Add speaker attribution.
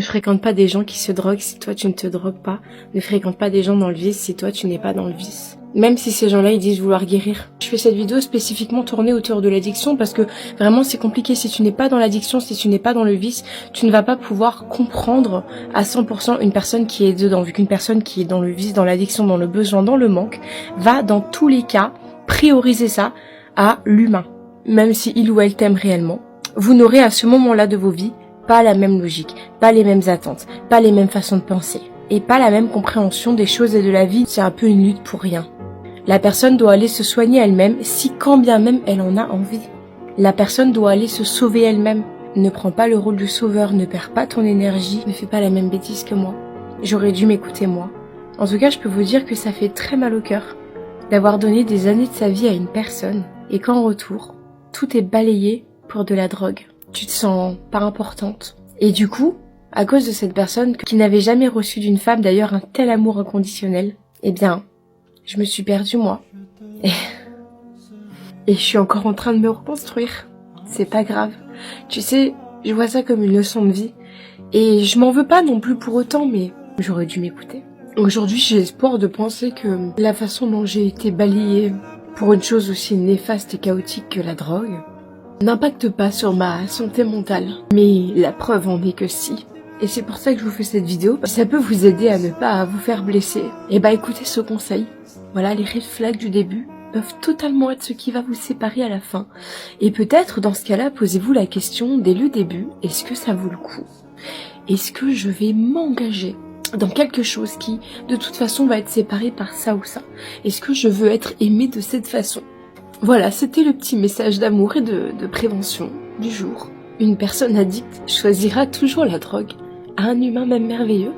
Speaker 1: Ne fréquente pas des gens qui se droguent si toi tu ne te drogues pas. Ne fréquente pas des gens dans le vice si toi tu n'es pas dans le vice. Même si ces gens-là ils disent vouloir guérir. Je fais cette vidéo spécifiquement tournée autour de l'addiction parce que vraiment c'est compliqué. Si tu n'es pas dans l'addiction, si tu n'es pas dans le vice, tu ne vas pas pouvoir comprendre à 100% une personne qui est dedans. Vu qu'une personne qui est dans le vice, dans l'addiction, dans le besoin, dans le manque, va dans tous les cas prioriser ça à l'humain. Même si il ou elle t'aime réellement, vous n'aurez à ce moment-là de vos vies pas la même logique, pas les mêmes attentes, pas les mêmes façons de penser, et pas la même compréhension des choses et de la vie. C'est un peu une lutte pour rien. La personne doit aller se soigner elle-même, si quand bien même elle en a envie. La personne doit aller se sauver elle-même. Ne prends pas le rôle du sauveur, ne perds pas ton énergie, ne fais pas la même bêtise que moi. J'aurais dû m'écouter moi. En tout cas, je peux vous dire que ça fait très mal au cœur d'avoir donné des années de sa vie à une personne, et qu'en retour, tout est balayé pour de la drogue. Tu te sens pas importante. Et du coup, à cause de cette personne qui n'avait jamais reçu d'une femme d'ailleurs un tel amour inconditionnel, eh bien, je me suis perdue moi. Et je suis encore en train de me reconstruire. C'est pas grave. Tu sais, je vois ça comme une leçon de vie. Et je m'en veux pas non plus pour autant, mais j'aurais dû m'écouter. Aujourd'hui, j'ai espoir de penser que la façon dont j'ai été balayée pour une chose aussi néfaste et chaotique que la drogue n'impacte pas sur ma santé mentale. Mais la preuve en est que si. Et c'est pour ça que je vous fais cette vidéo. Ça peut vous aider à ne pas vous faire blesser. Et bah écoutez ce conseil. Voilà, les red flags du début peuvent totalement être ce qui va vous séparer à la fin. Et peut-être dans ce cas-là, posez-vous la question dès le début, est-ce que ça vaut le coup? Est-ce que je vais m'engager dans quelque chose qui, de toute façon, va être séparé par ça ou ça? Est-ce que je veux être aimée de cette façon? Voilà, c'était le petit message d'amour et de prévention du jour. Une personne addicte choisira toujours la drogue. Un humain même merveilleux